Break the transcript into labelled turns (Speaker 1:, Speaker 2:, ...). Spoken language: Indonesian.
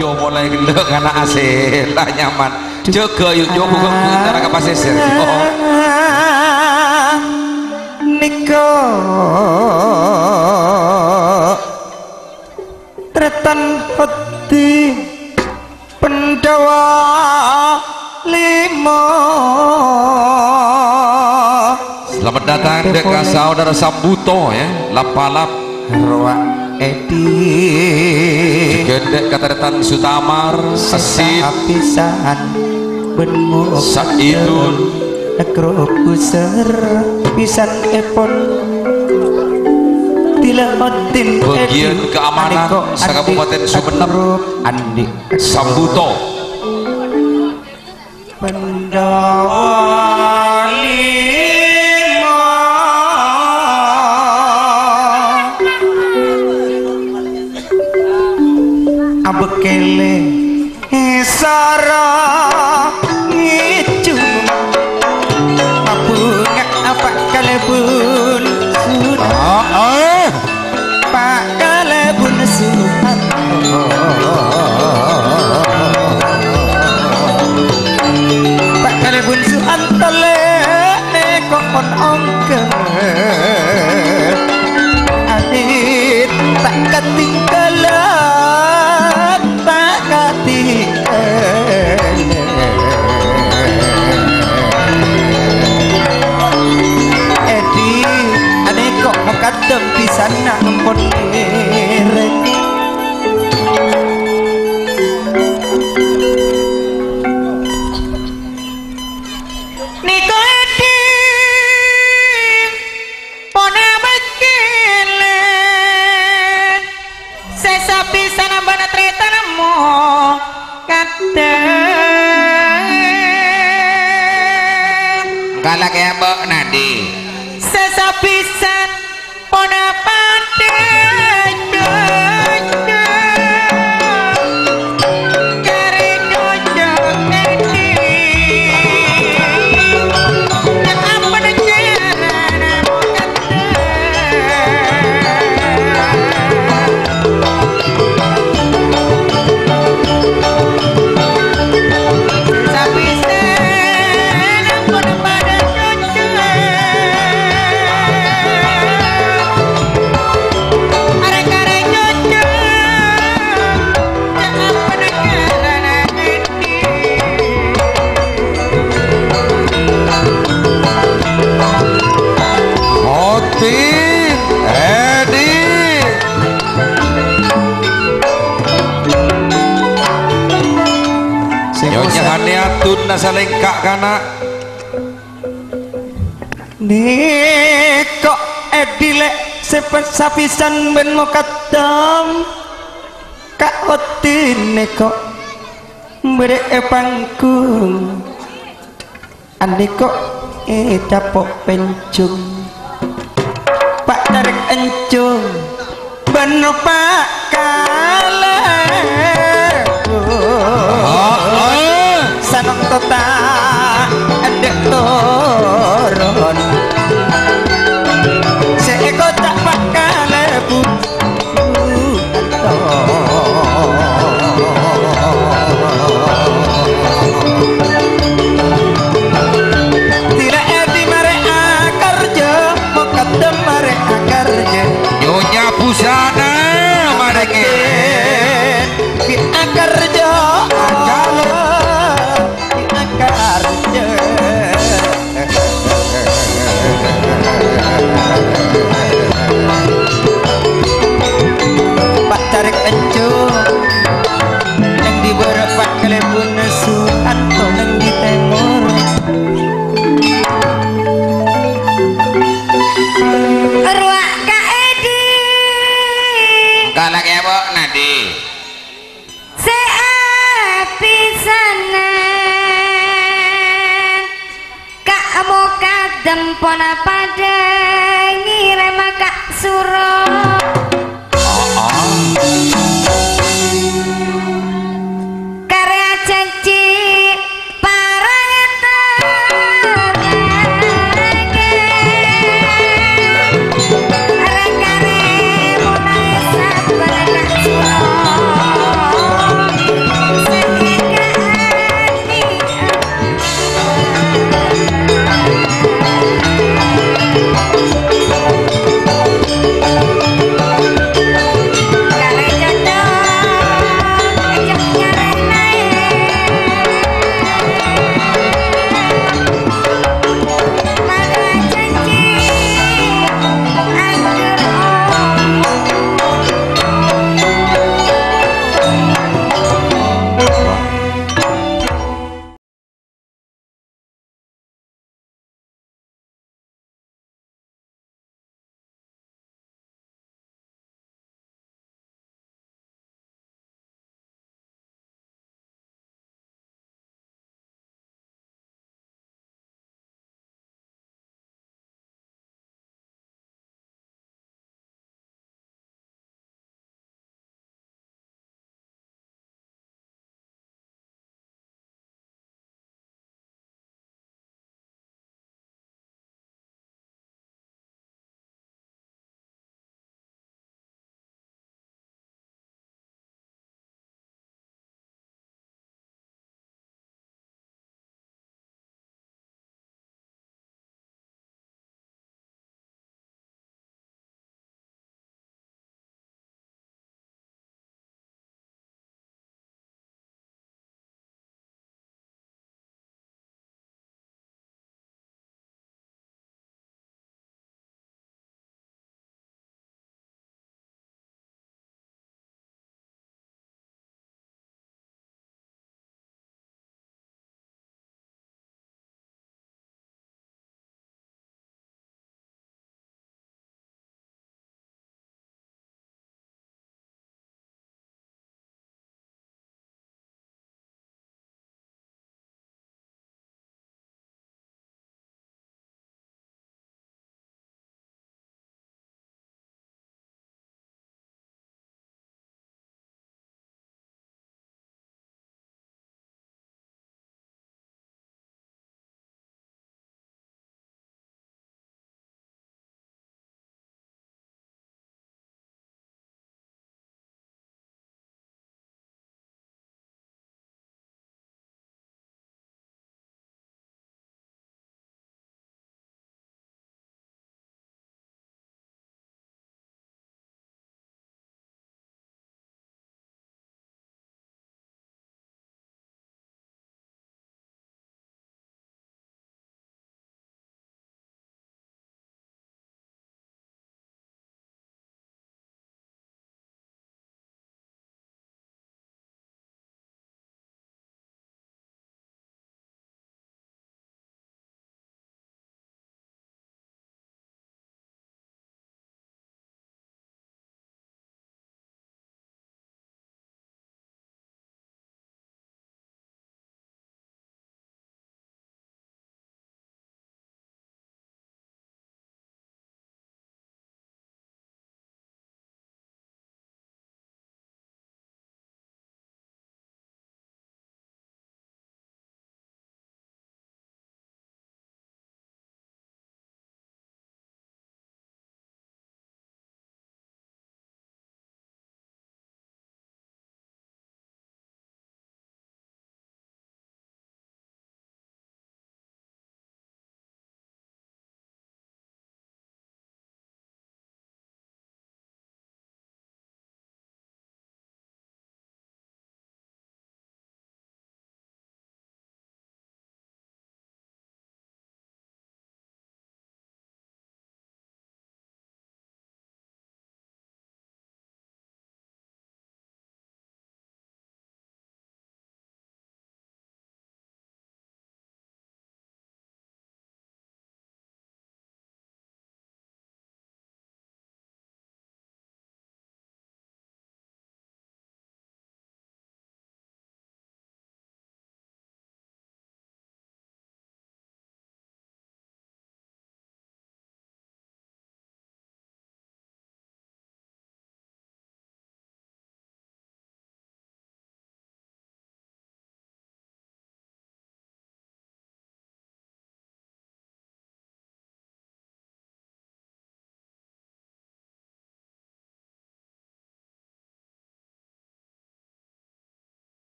Speaker 1: Jo mulai gelek anak hasil lah nyaman jaga yuk Jo bukan antara ke pasisir
Speaker 2: niko tretan hati Pendawa limo.
Speaker 1: Selamat datang dekat saudara Sambuto ya, lapalap
Speaker 2: Roa Edi
Speaker 1: gedek kateretan Sutamar Asid
Speaker 2: pisan benmu
Speaker 1: Saidun
Speaker 2: nekro kuser pisan epon Tilamatin
Speaker 1: bagian keamanan Kabupaten Sumenep
Speaker 2: Andi
Speaker 1: Sambuto
Speaker 2: Pendawa lima abekele sara ngicu abunga apa kalebun sudah pak kalebun sudah pak kalebun sudah tole kokon ongke adit tak ketinggalan tak ketinggalan Edi ane kok mekadem pisan nak ampun nireng Niko Edi pona bekelen sesa pisan ambana tretanmu kadang
Speaker 1: galak ya Mbak Nadi
Speaker 2: sesa pisan pona pandai kare cocok Edi yang apa dengan
Speaker 1: Haniatun nasa lengkak kana
Speaker 2: Niko Edilek sapisan ben mukadam Kak Oti Niko Bere pangkung Andiko dapok pencung Pak tarik encung Ben Pak Kaleh Sanong tota adek toron seeko tak bakal lebu tidak edi mare akarjo mukadem mare akarjo
Speaker 1: nyonya busana mareke
Speaker 2: di akarjo Pak tarik encung yang di berepak kelebun nesu atau yang di temur ruak Kak Edi
Speaker 1: galak ya Mbak Nadi
Speaker 2: seapisanan Kak mukadem pona pada ngirema Kak Suro